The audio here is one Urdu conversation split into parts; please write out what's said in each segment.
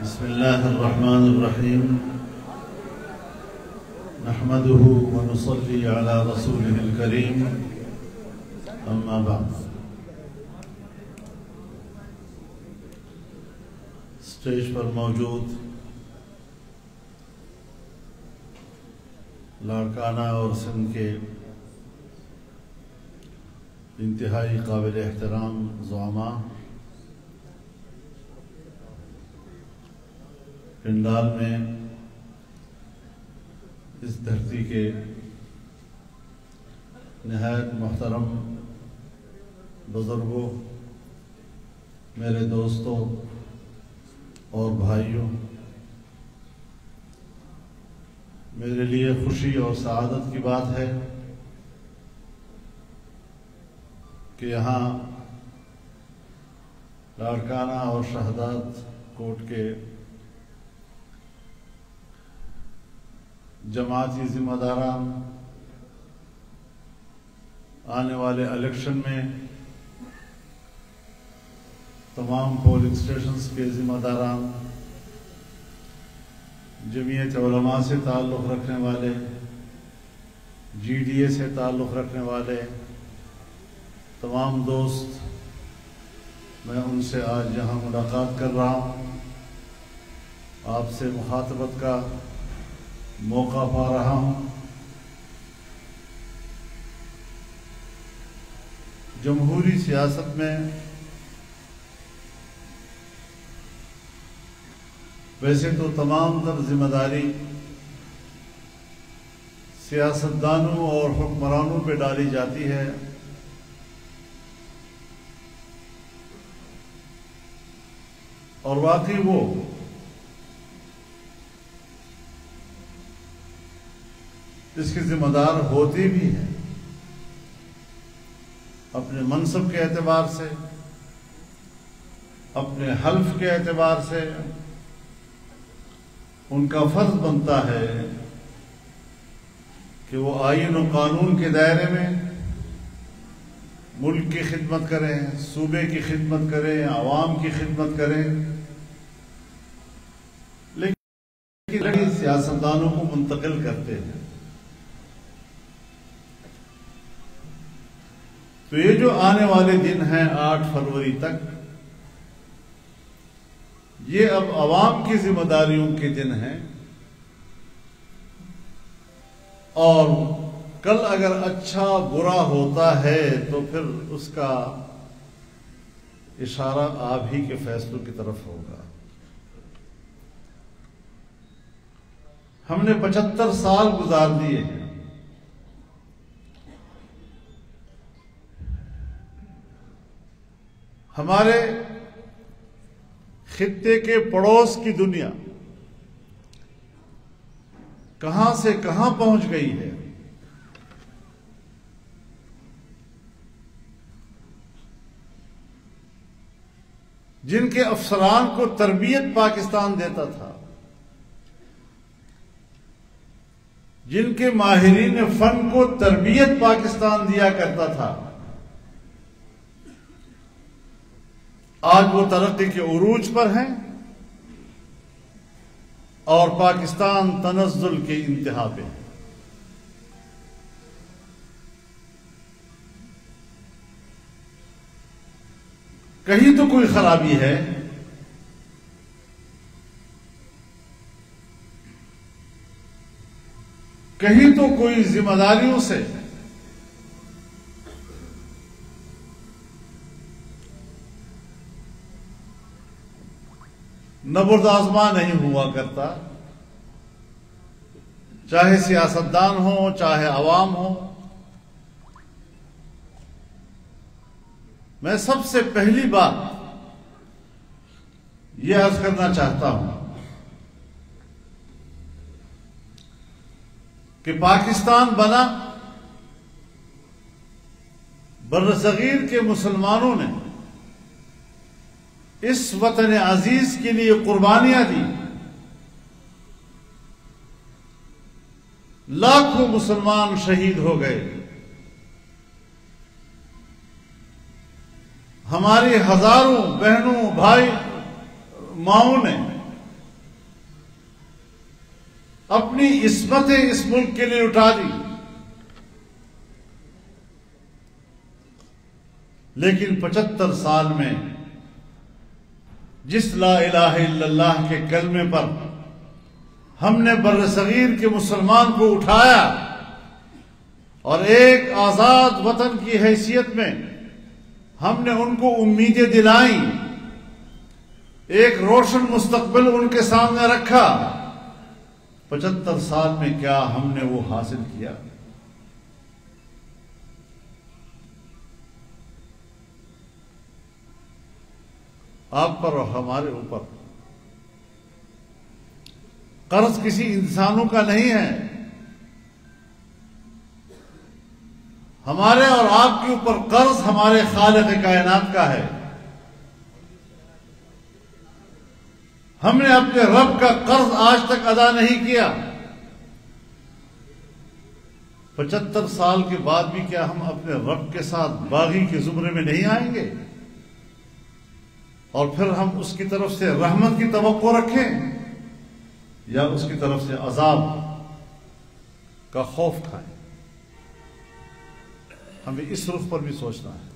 بسم اللہ الرحمن الرحیم نحمده ونصلي على رسوله الكريم اما بعد۔ اسٹیج پر موجود لاڑکانہ اور سندھ کے انتہائی قابل احترام زعماء، پنڈال میں اس دھرتی کے نہایت محترم بزرگوں، میرے دوستوں اور بھائیوں، میرے لیے خوشی اور سعادت کی بات ہے کہ یہاں لاڑکانہ اور شہداد کوٹ کے جماعتی ذمہ داران آنے والے الیکشن میں تمام پولنگ اسٹیشنز کے ذمہ داران، جمعیت علماء سے تعلق رکھنے والے، جی ڈی اے سے تعلق رکھنے والے تمام دوست، میں ان سے آج یہاں ملاقات کر رہا ہوں، آپ سے مخاطبت کا موقع پا رہا ہوں۔ جمہوری سیاست میں ویسے تو تمام تر ذمہ داری سیاستدانوں اور حکمرانوں پہ ڈالی جاتی ہے، اور واقعی وہ اس کی ذمہ دار ہوتی بھی ہیں، اپنے منصب کے اعتبار سے، اپنے حلف کے اعتبار سے ان کا فرض بنتا ہے کہ وہ آئین و قانون کے دائرے میں ملک کی خدمت کریں، صوبے کی خدمت کریں، عوام کی خدمت کریں، لیکن سیاستدانوں کو منتقل کرتے ہیں۔ تو یہ جو آنے والے دن ہیں 8 فروری تک، یہ اب عوام کی ذمہ داریوں کے دن ہیں، اور کل اگر اچھا برا ہوتا ہے تو پھر اس کا اشارہ آپ ہی کے فیصلوں کی طرف ہوگا۔ ہم نے 75 سال گزار دیے ہیں، ہمارے خطے کے پڑوس کی دنیا کہاں سے کہاں پہنچ گئی ہے۔ جن کے افسران کو تربیت پاکستان دیتا تھا، جن کے ماہرین فن کو تربیت پاکستان دیا کرتا تھا، آج وہ ترقی کے عروج پر ہیں اور پاکستان تنزل کے انتہا پہ ہے۔ کہیں تو کوئی خرابی ہے، کہیں تو کوئی ذمہ داریوں سے نبرد آزما نہیں ہوا کرتا، چاہے سیاستدان ہوں چاہے عوام ہوں۔ میں سب سے پہلی بات یہ عرض کرنا چاہتا ہوں کہ پاکستان بنا، برصغیر کے مسلمانوں نے اس وطن عزیز کے لیے قربانیاں دی، لاکھوں مسلمان شہید ہو گئے، ہماری ہزاروں بہنوں بھائی ماؤں نے اپنی عصمتیں اس ملک کے لیے اٹھا دی، لیکن 75 سال میں جس لا الہ الا اللہ کے کلمے پر ہم نے بر صغیر کے مسلمان کو اٹھایا اور ایک آزاد وطن کی حیثیت میں ہم نے ان کو امیدیں دلائیں، ایک روشن مستقبل ان کے سامنے رکھا، 75 سال میں کیا ہم نے وہ حاصل کیا؟ آپ پر اور ہمارے اوپر قرض کسی انسانوں کا نہیں ہے، ہمارے اور آپ کے اوپر قرض ہمارے خالق کائنات کا ہے۔ ہم نے اپنے رب کا قرض آج تک ادا نہیں کیا، 75 سال کے بعد بھی کیا ہم اپنے رب کے ساتھ باغی کے زمرے میں نہیں آئیں گے اور پھر ہم اس کی طرف سے رحمت کی توقع رکھیں یا اس کی طرف سے عذاب کا خوف کھائیں؟ ہمیں اس رخ پر بھی سوچنا ہے۔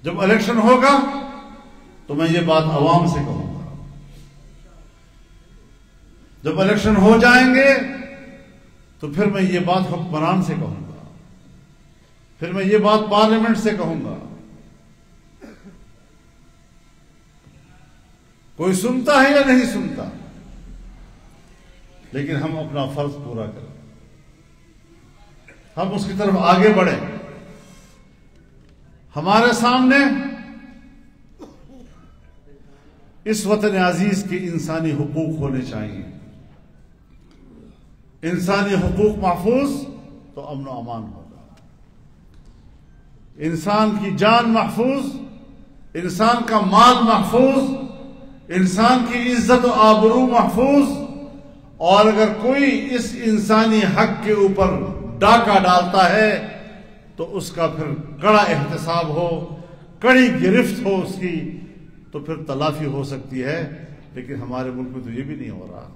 جب الیکشن ہوگا تو میں یہ بات عوام سے کہوں گا، جب الیکشن ہو جائیں گے تو پھر میں یہ بات حکمران سے کہوں گا، پھر میں یہ بات پارلیمنٹ سے کہوں گا۔ کوئی سنتا ہے یا نہیں سنتا، لیکن ہم اپنا فرض پورا کریں، ہم اس کی طرف آگے بڑھیں۔ ہمارے سامنے اس وطن عزیز کے انسانی حقوق ہونے چاہیے۔ انسانی حقوق محفوظ تو امن و امان ہوگا، انسان کی جان محفوظ، انسان کا مال محفوظ، انسان کی عزت و آبرو محفوظ، اور اگر کوئی اس انسانی حق کے اوپر ڈاکہ ڈالتا ہے تو اس کا پھر کڑا احتساب ہو، کڑی گرفت ہو اس کی، تو پھر تلافی ہو سکتی ہے۔ لیکن ہمارے ملک میں تو یہ بھی نہیں ہو رہا۔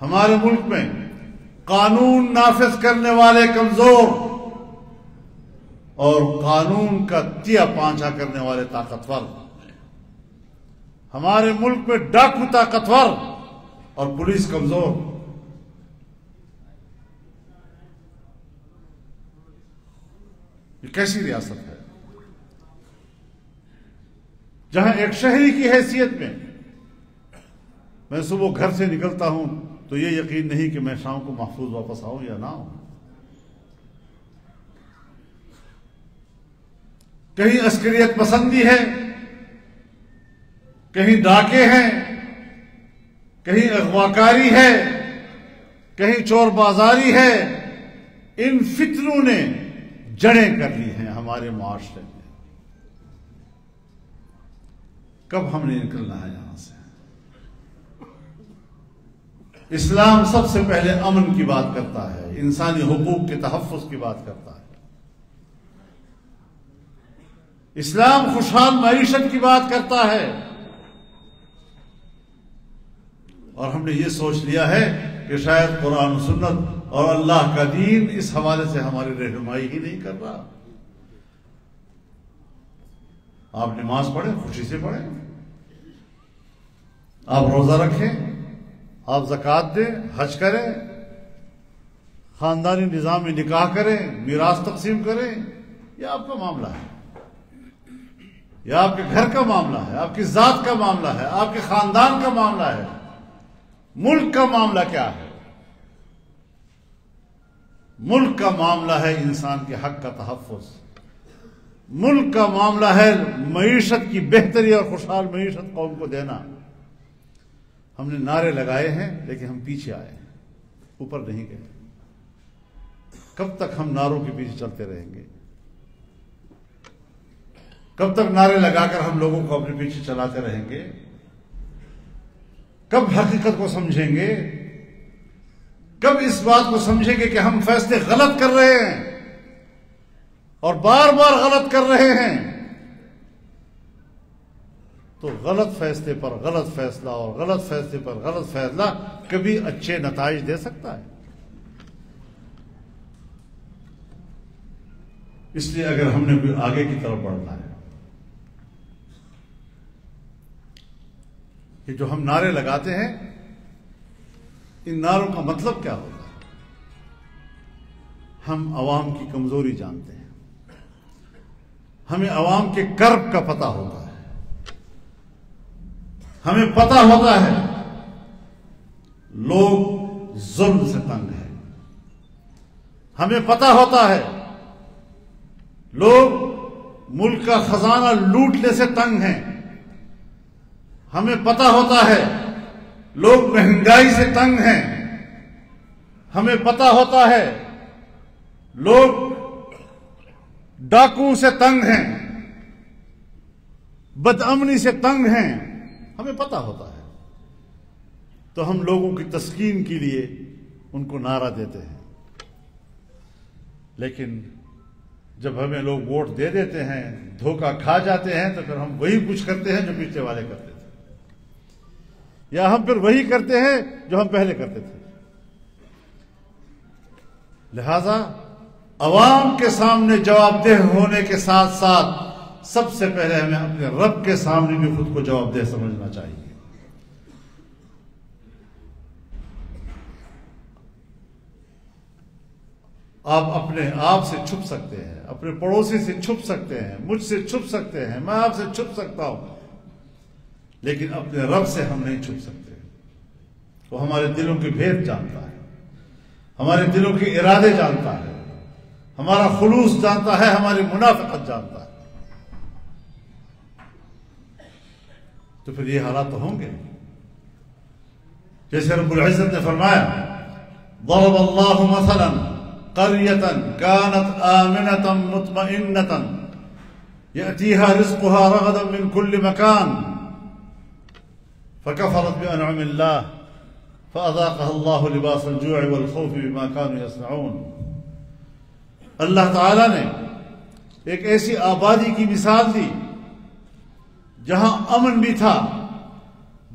ہمارے ملک میں قانون نافذ کرنے والے کمزور اور قانون کا تیا پانچا کرنے والے طاقتور، ہمارے ملک میں ڈاکو طاقتور اور پولیس کمزور۔ یہ کیسی ریاست ہے جہاں ایک شہری کی حیثیت میں صبح گھر سے نکلتا ہوں تو یہ یقین نہیں کہ میں شام کو محفوظ واپس آؤں یا نہ آؤں؟ کہیں عسکریت پسندی ہے، کہیں ڈاکے ہیں، کہیں اغواکاری ہے، کہیں چور بازاری ہے۔ ان فتنوں نے جڑیں کر لی ہیں ہمارے معاشرے میں۔ کب ہم نے نکلنا ہے یہاں سے؟ اسلام سب سے پہلے امن کی بات کرتا ہے، انسانی حقوق کے تحفظ کی بات کرتا ہے۔ اسلام خوشحال معیشت کی بات کرتا ہے، اور ہم نے یہ سوچ لیا ہے کہ شاید قرآن و سنت اور اللہ کا دین اس حوالے سے ہماری رہنمائی ہی نہیں کر رہا۔ آپ نماز پڑھیں، خوشی سے پڑھیں، آپ روزہ رکھیں، آپ زکوٰۃ دیں، حج کریں، خاندانی نظام میں نکاح کریں، میراث تقسیم کریں، یہ آپ کا معاملہ ہے، یہ آپ کے گھر کا معاملہ ہے، آپ کی ذات کا معاملہ ہے، آپ کے خاندان کا معاملہ ہے۔ ملک کا معاملہ کیا ہے؟ ملک کا معاملہ ہے انسان کے حق کا تحفظ، ملک کا معاملہ ہے معیشت کی بہتری اور خوشحال معیشت قوم کو دینا۔ ہم نے نعرے لگائے ہیں لیکن ہم پیچھے آئے ہیں، اوپر نہیں گئے۔ کب تک ہم نعروں کے پیچھے چلتے رہیں گے؟ کب تک نعرے لگا کر ہم لوگوں کو اپنے پیچھے چلاتے رہیں گے؟ کب حقیقت کو سمجھیں گے؟ کب اس بات کو سمجھیں گے کہ ہم فیصلے غلط کر رہے ہیں اور بار بار غلط کر رہے ہیں، تو غلط فیصلے پر غلط فیصلہ اور غلط فیصلے پر غلط فیصلہ کبھی اچھے نتائج دے سکتا ہے۔ اس لیے اگر ہم نے کوئی آگے کی طرف بڑھنا ہے، یہ جو ہم نعرے لگاتے ہیں، ان نعروں کا مطلب کیا ہوتا ہے؟ ہم عوام کی کمزوری جانتے ہیں، ہمیں عوام کے کرب کا پتہ ہوتا ہے، ہمیں پتہ ہوتا ہے لوگ ظلم سے تنگ ہیں، ہمیں پتہ ہوتا ہے لوگ ملک کا خزانہ لوٹنے سے تنگ ہیں، ہمیں پتہ ہوتا ہے لوگ مہنگائی سے تنگ ہیں، ہمیں پتہ ہوتا ہے لوگ ڈاکو سے تنگ ہیں، بدامنی سے تنگ ہیں، ہمیں پتہ ہوتا ہے۔ تو ہم لوگوں کی تسکین کے لیے ان کو نعرہ دیتے ہیں، لیکن جب ہمیں لوگ ووٹ دے دیتے ہیں، دھوکہ کھا جاتے ہیں، تو پھر ہم وہی کچھ کرتے ہیں جو پچھلے والے کرتے تھے، یا ہم پھر وہی کرتے ہیں جو ہم پہلے کرتے تھے۔ لہذا عوام کے سامنے جواب دہ ہونے کے ساتھ ساتھ سب سے پہلے ہمیں اپنے رب کے سامنے بھی خود کو جواب دہ سمجھنا چاہیے۔ آپ اپنے آپ سے چھپ سکتے ہیں، اپنے پڑوسی سے چھپ سکتے ہیں، مجھ سے چھپ سکتے ہیں، میں آپ سے چھپ سکتا ہوں، لیکن اپنے رب سے ہم نہیں چھپ سکتے۔ وہ ہمارے دلوں کے بھید جانتا ہے، ہمارے دلوں کے ارادے جانتا ہے، ہمارا خلوص جانتا ہے، ہماری منافقت جانتا ہے۔ تو پھر یہ حالات تو ہوں گے، جیسے رب العزت نے فرمایا ضرب اللہ مثلا قرية كانت آمنة مطمئنة يأتيها رزقها رغدا من كل مكان فكفرت بأنعم الله فأذاقها الله لباس الجوع والخوف بما كانوا يصنعون۔ اللہ تعالیٰ نے ایک ایسی آبادی کی مثال دی جہاں امن بھی تھا،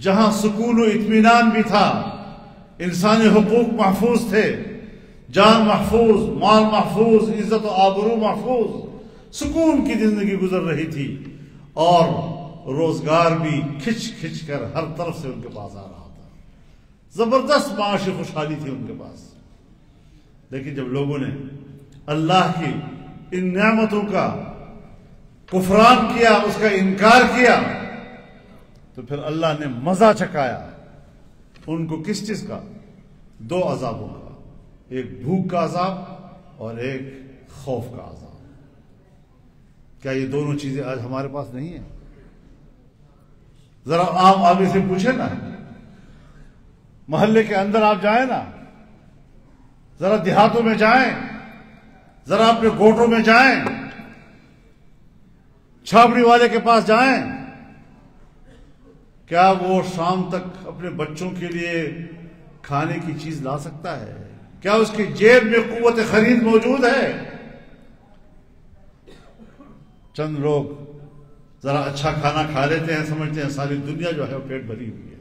جہاں سکون و اطمینان بھی تھا، انسانی حقوق محفوظ تھے، جان محفوظ، مال محفوظ، عزت و آبرو محفوظ، سکون کی زندگی گزر رہی تھی، اور روزگار بھی کھچ کھچ کر ہر طرف سے ان کے پاس آ رہا تھا، زبردست معاشی خوشحالی تھی ان کے پاس۔ لیکن جب لوگوں نے اللہ کی ان نعمتوں کا کفران کیا، اس کا انکار کیا، تو پھر اللہ نے مزہ چکھایا ان کو کس چیز کا؟ دو عذابوں کا، ایک بھوک کا عذاب اور ایک خوف کا عذاب۔ کیا یہ دونوں چیزیں آج ہمارے پاس نہیں ہیں؟ ذرا عام آدمی سے پوچھیں نا، محلے کے اندر آپ جائیں نا، ذرا دیہاتوں میں جائیں، ذرا اپنے گوٹوں میں جائیں، چھاپڑی والے کے پاس جائیں، کیا وہ شام تک اپنے بچوں کے لیے کھانے کی چیز لا سکتا ہے؟ کیا اس کی جیب میں قوت خرید موجود ہے؟ چند لوگ ذرا اچھا کھانا کھا لیتے ہیں، سمجھتے ہیں ساری دنیا جو ہے وہ پیٹ بھری ہوئی ہے۔